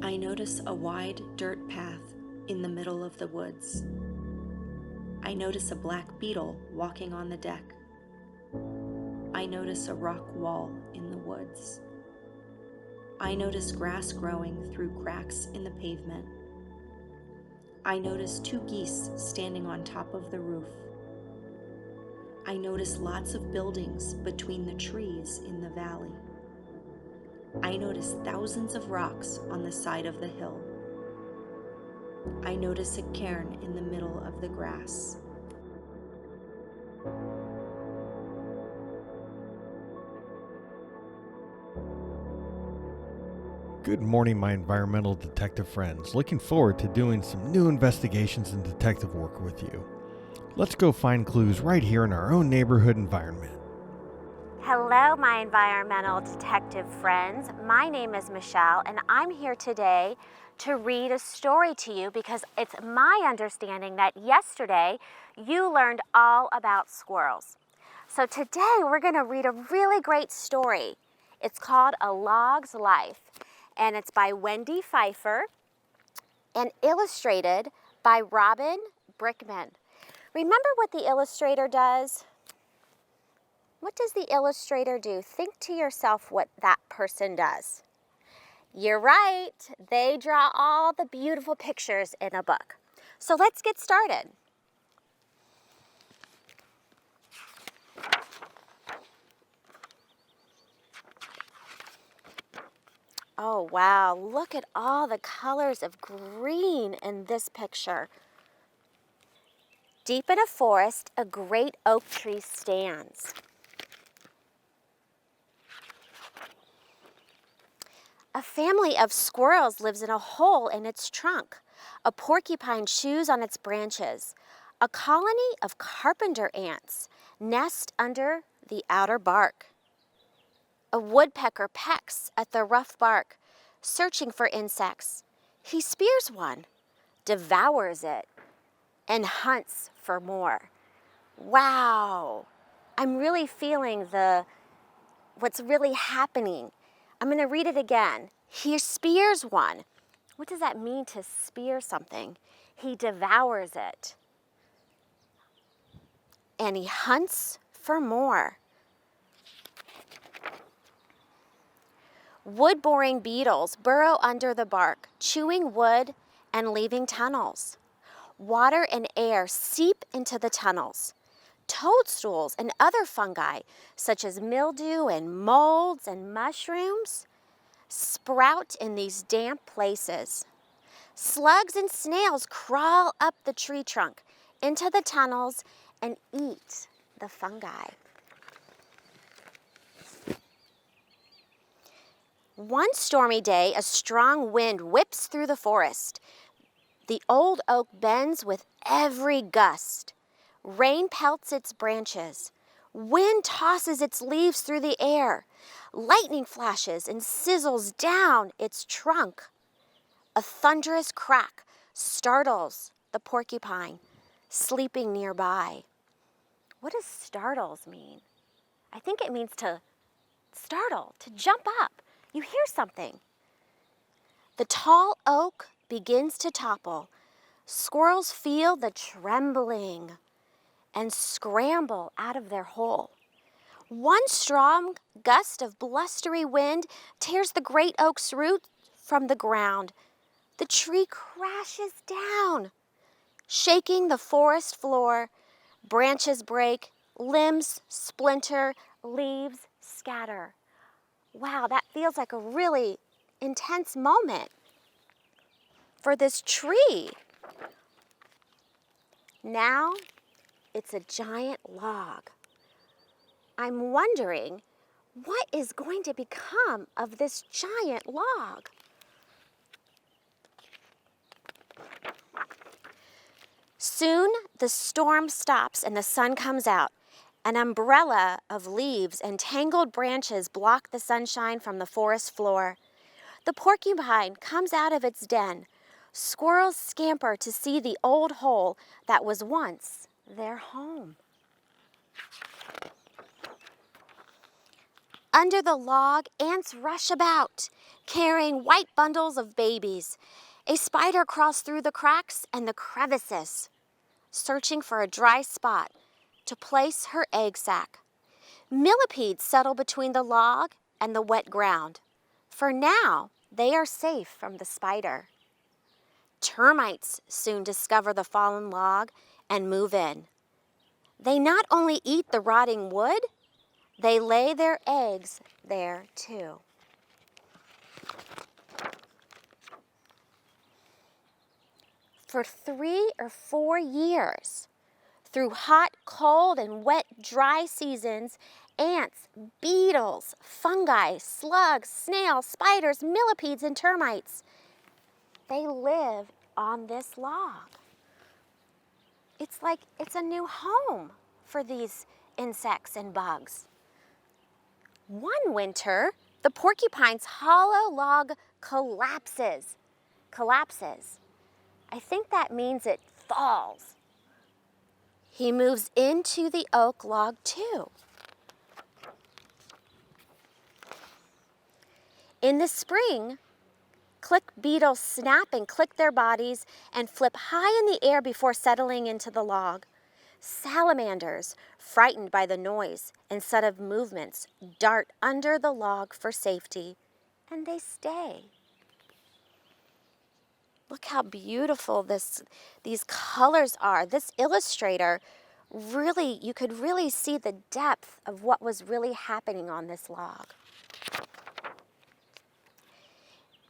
I notice a wide dirt path in the middle of the woods. I notice a black beetle walking on the deck. I notice a rock wall in the woods. I notice grass growing through cracks in the pavement. I notice 2 geese standing on top of the roof. I notice lots of buildings between the trees in the valley. I notice thousands of rocks on the side of the hill. I notice a cairn in the middle of the grass. Good morning, my environmental detective friends. Looking forward to doing some new investigations and detective work with you. Let's go find clues right here in our own neighborhood environment. Hello, my environmental detective friends. My name is Michelle, and I'm here today to read a story to you because it's my understanding that yesterday you learned all about squirrels. So today we're going to read a really great story. It's called A Log's Life, and it's by Wendy Pfeiffer and illustrated by Robin Brickman. Remember what the illustrator does? What does the illustrator do? Think to yourself what that person does. You're right, they draw all the beautiful pictures in a book. So let's get started. Oh wow, look at all the colors of green in this picture. Deep in a forest, a great oak tree stands. A family of squirrels lives in a hole in its trunk. A porcupine chews on its branches. A colony of carpenter ants nest under the outer bark. A woodpecker pecks at the rough bark, searching for insects. He spears one, devours it, and hunts for more. Wow! I'm really feeling what's really happening. I'm going to read it again. He spears one. What does that mean to spear something? He devours it. And he hunts for more. Wood-boring beetles burrow under the bark, chewing wood and leaving tunnels. Water and air seep into the tunnels. Toadstools and other fungi, such as mildew and molds and mushrooms, sprout in these damp places. Slugs and snails crawl up the tree trunk into the tunnels and eat the fungi. One stormy day, a strong wind whips through the forest. The old oak bends with every gust. Rain pelts its branches. Wind tosses its leaves through the air. Lightning flashes and sizzles down its trunk. A thunderous crack startles the porcupine sleeping nearby. What does startles mean? I think it means to startle, to jump up. You hear something. The tall oak begins to topple. Squirrels feel the trembling and scramble out of their hole. One strong gust of blustery wind tears the great oak's root from the ground. The tree crashes down, shaking the forest floor. Branches break, limbs splinter, leaves scatter. Wow, that feels like a really intense moment for this tree. Now it's a giant log. I'm wondering what is going to become of this giant log. Soon the storm stops and the sun comes out. An umbrella of leaves and tangled branches block the sunshine from the forest floor. The porcupine comes out of its den. Squirrels scamper to see the old hole that was once their home. Under the log, ants rush about, carrying white bundles of babies. A spider crawls through the cracks and the crevices, searching for a dry spot to place her egg sac. Millipedes settle between the log and the wet ground. For now, they are safe from the spider. Termites soon discover the fallen log and move in. They not only eat the rotting wood, they lay their eggs there too. For 3 or 4 years, through hot, cold, and wet, dry seasons, ants, beetles, fungi, slugs, snails, spiders, millipedes, and termites, they live on this log. It's like it's a new home for these insects and bugs. One winter, the porcupine's hollow log collapses. I think that means it falls. He moves into the oak log too. In the spring, click beetles snap and click their bodies and flip high in the air before settling into the log. Salamanders, frightened by the noise and sudden movements, dart under the log for safety, and they stay. Look how beautiful these colors are. This illustrator you could really see the depth of what was really happening on this log.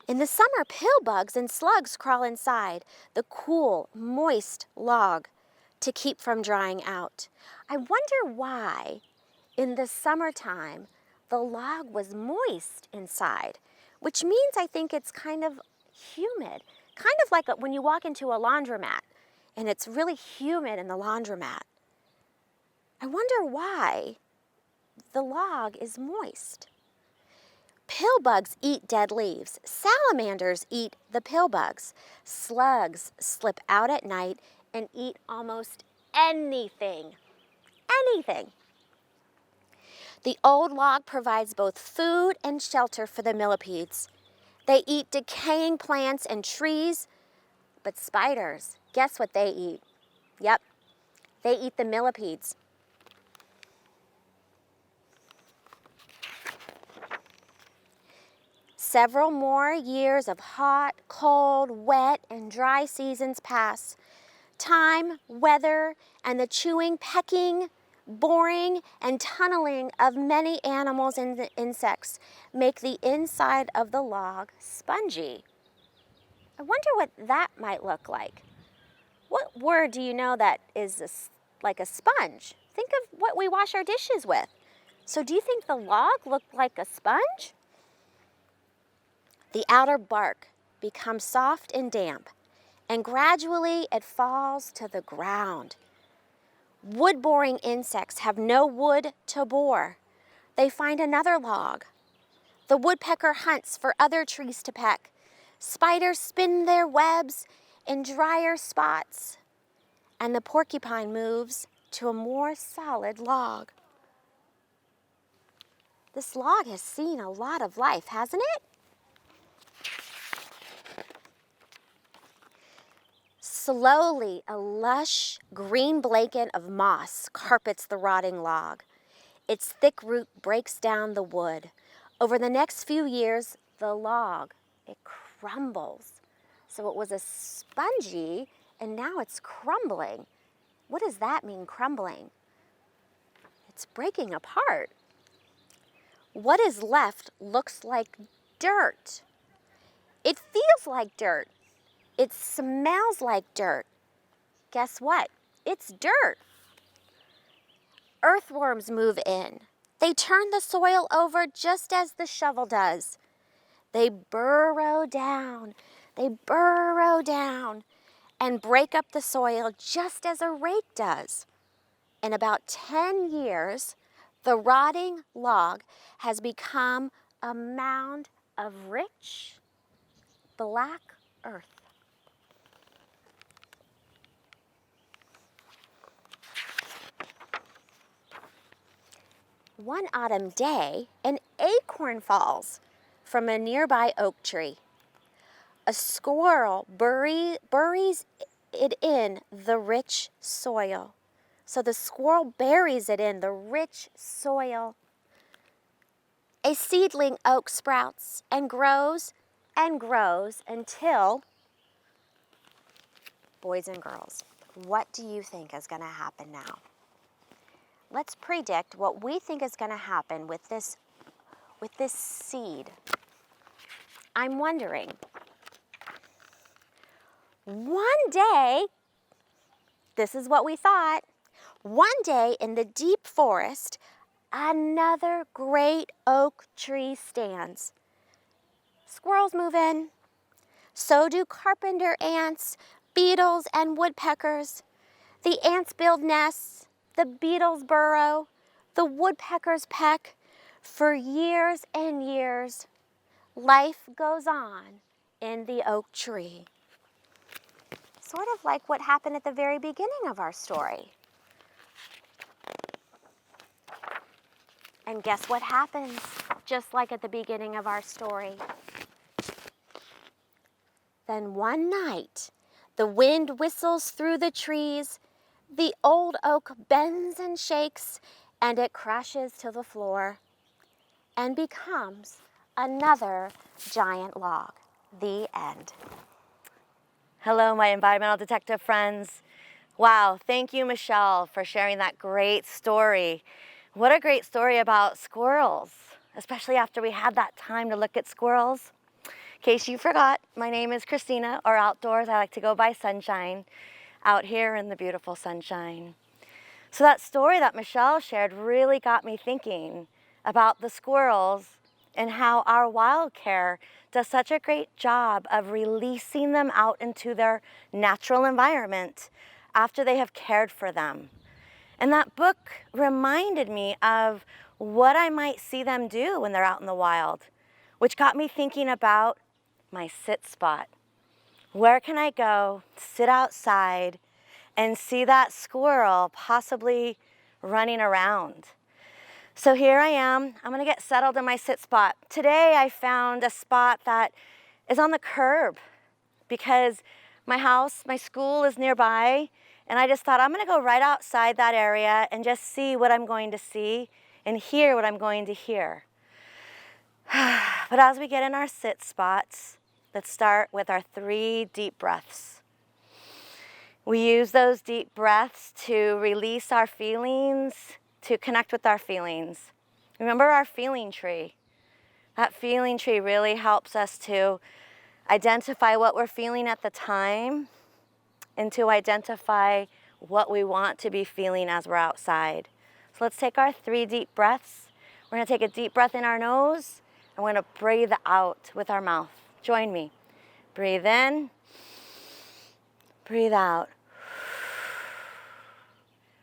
In the summer, pill bugs and slugs crawl inside the cool, moist log to keep from drying out. I wonder why, in the summertime, the log was moist inside, which means I think it's kind of humid, kind of like when you walk into a laundromat and it's really humid in the laundromat. I wonder why the log is moist. Pill bugs eat dead leaves. Salamanders eat the pill bugs. Slugs slip out at night and eat almost anything. The old log provides both food and shelter for the millipedes. They eat decaying plants and trees, but spiders, guess what they eat? Yep, they eat the millipedes. Several more years of hot, cold, wet, and dry seasons pass. Time, weather, and the chewing, pecking, boring, and tunneling of many animals and insects make the inside of the log spongy. I wonder what that might look like. What word do you know that is like a sponge? Think of what we wash our dishes with. So do you think the log looked like a sponge? The outer bark becomes soft and damp, and gradually it falls to the ground. Wood-boring insects have no wood to bore. They find another log. The woodpecker hunts for other trees to peck. Spiders spin their webs in drier spots, and the porcupine moves to a more solid log. This log has seen a lot of life, hasn't it? Slowly, a lush green blanket of moss carpets the rotting log. Its thick root breaks down the wood. Over the next few years, the log, it crumbles. So it was a spongy, and now it's crumbling. What does that mean, crumbling? It's breaking apart. What is left looks like dirt. It feels like dirt. It smells like dirt. Guess what? It's dirt. Earthworms move in. They turn the soil over just as the shovel does. They burrow down and break up the soil just as a rake does. In about 10 years, the rotting log has become a mound of rich, black earth. One autumn day, an acorn falls from a nearby oak tree. A squirrel buries it in the rich soil. So the squirrel buries it in the rich soil. A seedling oak sprouts and grows until, boys and girls, what do you think is going to happen now? Let's predict what we think is going to happen with this seed. I'm wondering, one day, this is what we thought, one day in the deep forest, another great oak tree stands. Squirrels move in, so do carpenter ants, beetles, and woodpeckers. The ants build nests, the beetles burrow, the woodpeckers peck. For years and years, life goes on in the oak tree. Sort of like what happened at the very beginning of our story. And guess what happens just like at the beginning of our story? Then one night, the wind whistles through the trees, the old oak bends and shakes, and it crashes to the floor and becomes another giant log. The end. Hello, my environmental detective friends. Wow, thank you, Michelle, for sharing that great story. What a great story about squirrels, especially after we had that time to look at squirrels. In case you forgot, my name is Christina, or outdoors, I like to go by Sunshine, out here in the beautiful sunshine. So that story that Michelle shared really got me thinking about the squirrels and how our wild care does such a great job of releasing them out into their natural environment after they have cared for them. And that book reminded me of what I might see them do when they're out in the wild, which got me thinking about my sit spot. Where can I go, sit outside, and see that squirrel possibly running around? So here I am. I'm gonna get settled in my sit spot. Today I found a spot that is on the curb because my house, my school is nearby, and I just thought I'm gonna go right outside that area and just see what I'm going to see and hear what I'm going to hear. But as we get in our sit spots, let's start with our 3 deep breaths. We use those deep breaths to release our feelings, to connect with our feelings. Remember our feeling tree. That feeling tree really helps us to identify what we're feeling at the time and to identify what we want to be feeling as we're outside. So let's take our 3 deep breaths. We're gonna take a deep breath in our nose and we're gonna breathe out with our mouth. Join me. Breathe in, breathe out.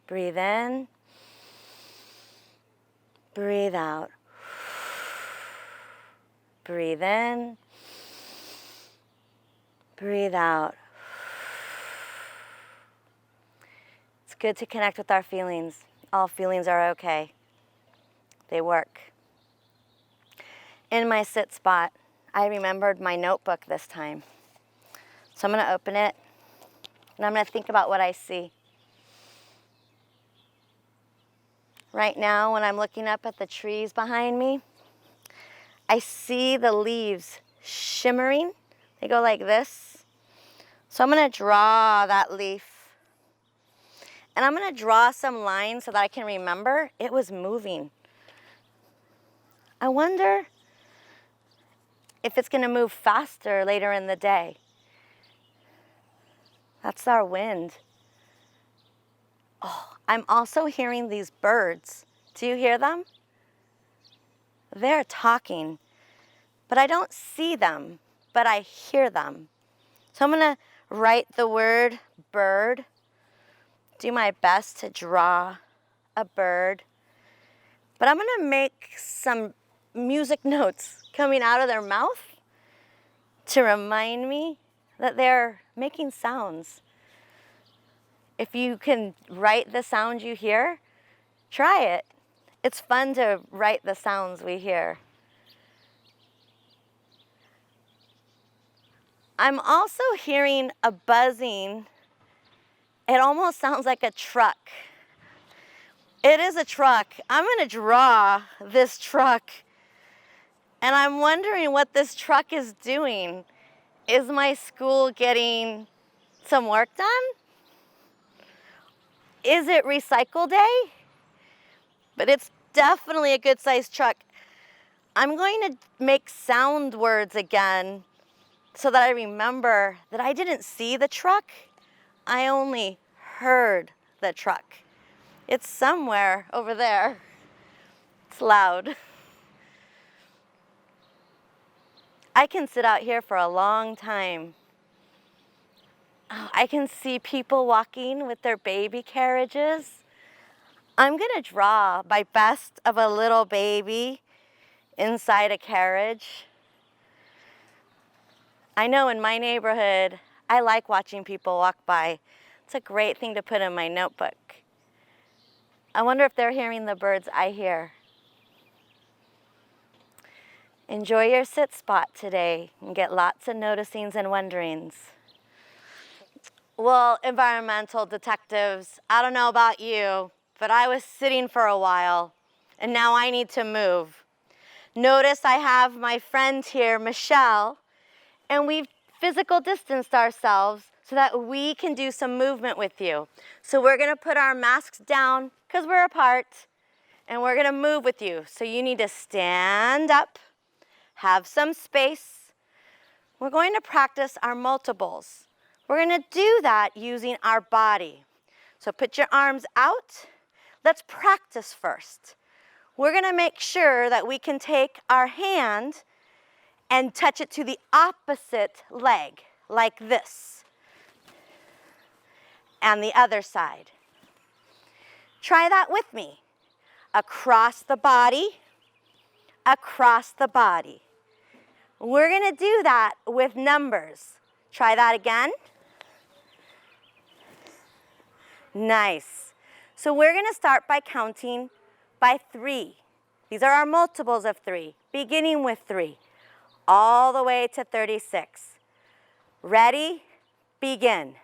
Breathe in, breathe out. Breathe in, breathe out. It's good to connect with our feelings. All feelings are okay. They work. In my sit spot, I remembered my notebook this time. So I'm gonna open it and I'm gonna think about what I see. Right now, when I'm looking up at the trees behind me, I see the leaves shimmering. They go like this. So I'm gonna draw that leaf. And I'm gonna draw some lines so that I can remember it was moving. I wonder if it's gonna move faster later in the day. That's our wind. Oh, I'm also hearing these birds. Do you hear them? They're talking, but I don't see them, but I hear them. So I'm gonna write the word bird, do my best to draw a bird, but I'm gonna make some music notes coming out of their mouth to remind me that they're making sounds. If you can write the sound you hear, try it. It's fun to write the sounds we hear. I'm also hearing a buzzing. It almost sounds like a truck. It is a truck. I'm going to draw this truck. And I'm wondering what this truck is doing. Is my school getting some work done? Is it recycle day? But it's definitely a good sized truck. I'm going to make sound words again so that I remember that I didn't see the truck. I only heard the truck. It's somewhere over there. It's loud. I can sit out here for a long time. Oh, I can see people walking with their baby carriages. I'm gonna draw my best of a little baby inside a carriage. I know in my neighborhood, I like watching people walk by. It's a great thing to put in my notebook. I wonder if they're hearing the birds I hear. Enjoy your sit spot today and get lots of noticings and wonderings. Well, environmental detectives, I don't know about you, but I was sitting for a while and now I need to move. Notice I have my friend here, Michelle, and we've physical distanced ourselves so that we can do some movement with you. So we're gonna put our masks down because we're apart and we're gonna move with you. So you need to stand up, have some space. We're going to practice our multiples. We're gonna do that using our body. So put your arms out. Let's practice first. We're gonna make sure that we can take our hand and touch it to the opposite leg, like this. And the other side. Try that with me. Across the body, across the body. We're gonna do that with numbers. Try that again. Nice. So we're gonna start by counting by 3. These are our multiples of 3, beginning with 3, all the way to 36. Ready? Begin.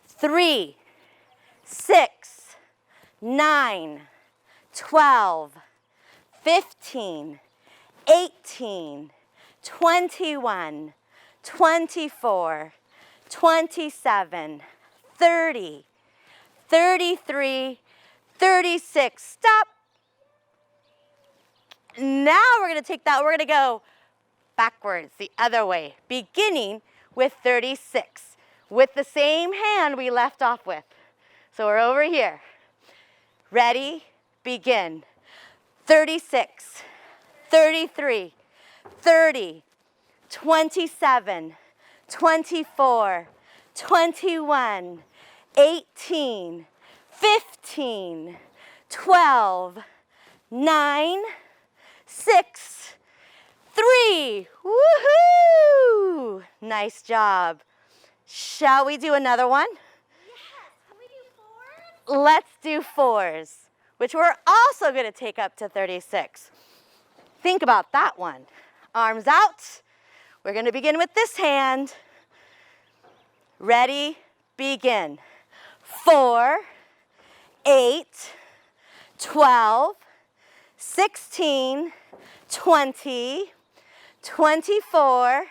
3, 6, 9, 12, 15, 18, 21, 24, 27, 30, 33, 36. Stop. Now we're going to take that, we're going to go backwards the other way, beginning with 36, with the same hand we left off with. So we're over here. Ready? Begin. 36, 33, 30, 27, 24, 21, 18, 15, 12, 9, 6, 3. Woohoo! Nice job. Shall we do another one? Yes. Can we do 4s? Let's do 4s, which we're also going to take up to 36. Think about that one. Arms out. We're going to begin with this hand. Ready? Begin. 4, 8, 12, 16, 20, 24,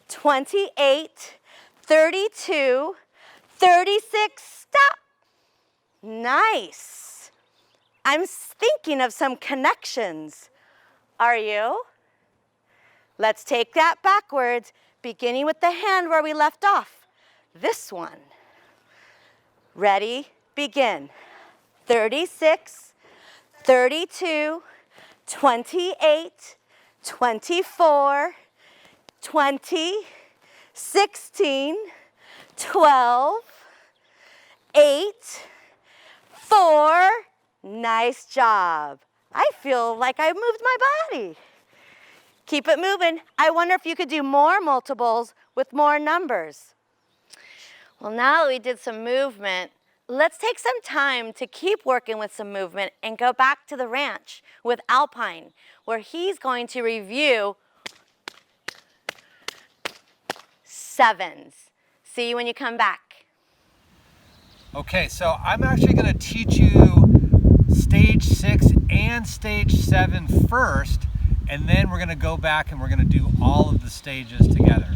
28, 32, 36. Stop. Nice. I'm thinking of some connections. Are you? Let's take that backwards, beginning with the hand where we left off. This one. Ready? Begin. 36, 32, 28, 24, 20, 16, 12, 8, 4. Nice job. I feel like I moved my body. Keep it moving. I wonder if you could do more multiples with more numbers. Well, now that we did some movement, Let's take some time to keep working with some movement and go back to the ranch with Alpine, where he's going to review 7s. See you when you come back. Okay, so I'm actually going to teach you stage 6 and stage 7 first, and then we're going to go back and we're going to do all of the stages together.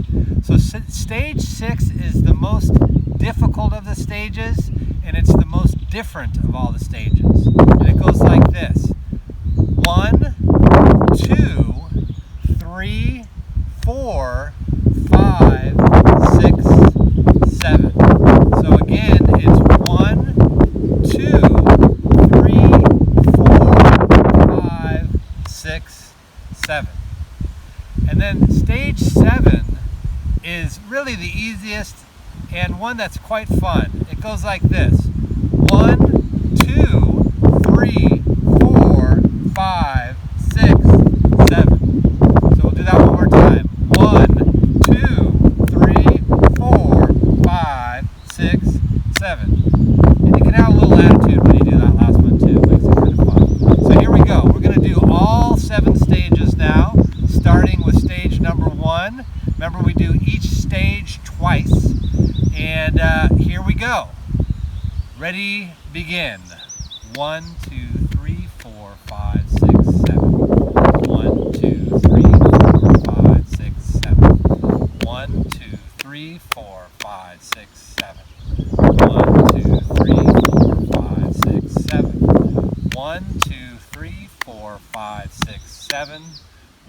So stage 6 is the most difficult of the stages, and it's the most different of all the stages. And it goes like this: 1, 2, 3, 4, 5, 6, 7. So again, it's 1, 2, 3, 4, 5, 6, 7. And then stage 7 is really the easiest and one that's quite fun. It goes like this: 1, 2, 3, 4, 5, 6, 7. So we'll do that one more time. 1, 2, 3, 4, 5, 6, 7. And you can have a little attitude when you do that last one too. It makes it kind of fun. So here we go. We're going to do all 7 stages now, starting with stage number 1. Remember, we do each stage twice. And here we go. Ready, begin. 1, 2, 3, 4, 5, 6, 7. 1, 2, 3, 4, 5, 6, 7. 1, 2, 3, 4, 5, 6, 7. 1, 2, 3, 4, 5, 6, 7. 1, 2, 3, 4, 5, 6, 7.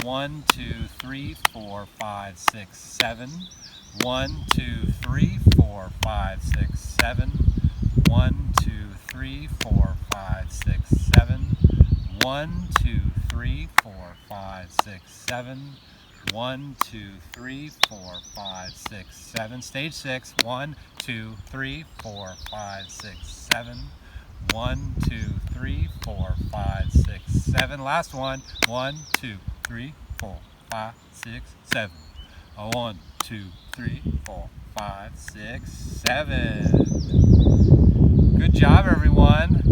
1, 2, 3, 4, 5, 6, 7. 1, 2, 3, 4, 5, 6, 7. 1, 2, 3, 4, 5, 6, 7. 1, 2, 3, 4, 5, 6, 7. 1, 2, 3, 4, 5, 6, 7. Stage 6. 1, 2, 3, 4, 5, 6, 7. 1, 2, 3, 4, 5, 6, 7. Last one. 1, 2, 3, 4, 5, 6, 7. 1, 2, 3, 4, 5, 6, 7. Good job, everyone.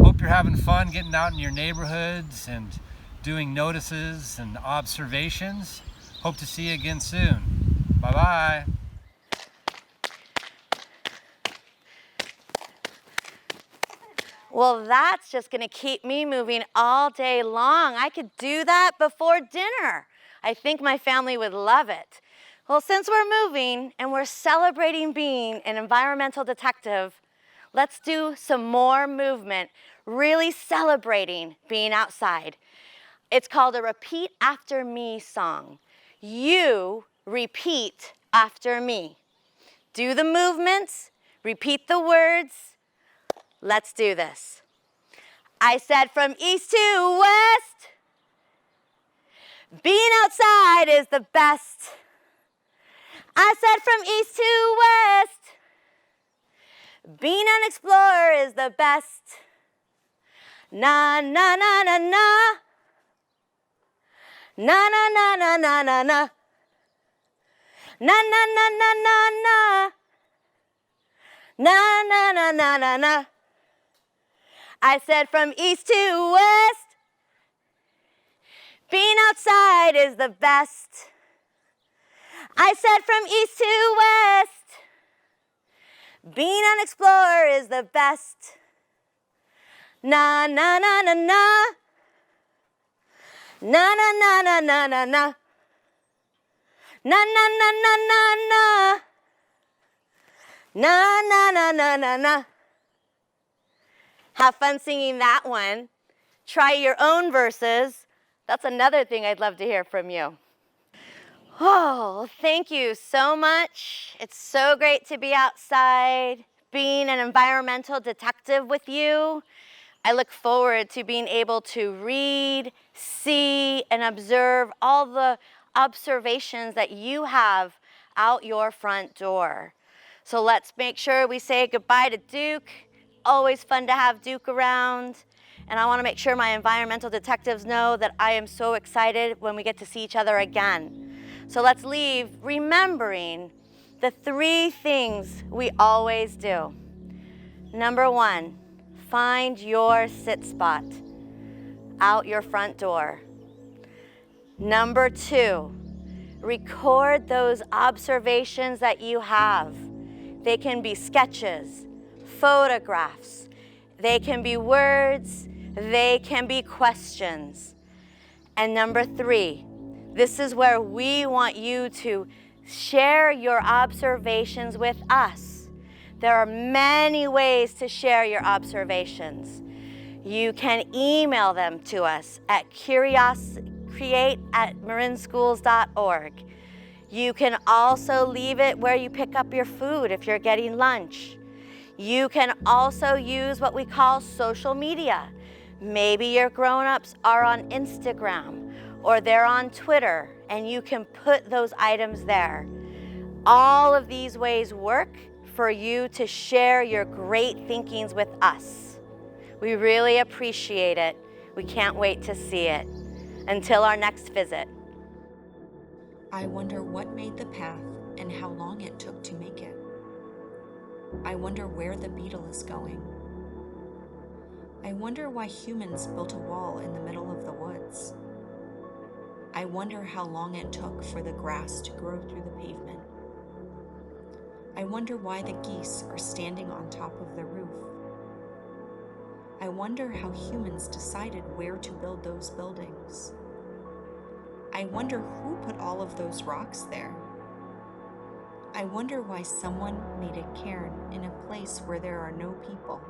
Hope you're having fun getting out in your neighborhoods and doing notices and observations. Hope to see you again soon. Bye-bye. Well, that's just going to keep me moving all day long. I could do that before dinner. I think my family would love it. Well, since we're moving and we're celebrating being an environmental detective, let's do some more movement, really celebrating being outside. It's called a repeat after me song. You repeat after me. Do the movements, repeat the words. Let's do this. I said from east to west, being outside is the best. I said from east to west, being an explorer is the best. Na na na na na, na na na na na na na, na na na na na na, na na na na na na. I said from east to west, being outside is the best. I said from east to west, being an explorer is the best. Na na na na na, na na na na na na na, na na na na na na, na na na na na na. Have fun singing that one. Try your own verses. That's another thing I'd love to hear from you. Oh, thank you so much. It's so great to be outside, being an environmental detective with you. I look forward to being able to read, see, and observe all the observations that you have out your front door. So let's make sure we say goodbye to Duke. Always fun to have Duke around. And I want to make sure my environmental detectives know that I am so excited when we get to see each other again. So let's leave remembering the 3 things we always do. Number 1, find your sit spot out your front door. Number 2, record those observations that you have. They can be sketches, photographs, they can be words, they can be questions. And number 3, this is where we want you to share your observations with us. There are many ways to share your observations. You can email them to us at create@marinschools.org. You can also leave it where you pick up your food if you're getting lunch. You can also use what we call social media. Maybe your grown-ups are on Instagram or they're on Twitter, and you can put those items there. All of these ways work for you to share your great thinkings with us. We really appreciate it. We can't wait to see it. Until our next visit. I wonder what made the path and how long it took to make it. I wonder where the beetle is going. I wonder why humans built a wall in the middle of the woods. I wonder how long it took for the grass to grow through the pavement. I wonder why the geese are standing on top of the roof. I wonder how humans decided where to build those buildings. I wonder who put all of those rocks there. I wonder why someone made a cairn in a place where there are no people.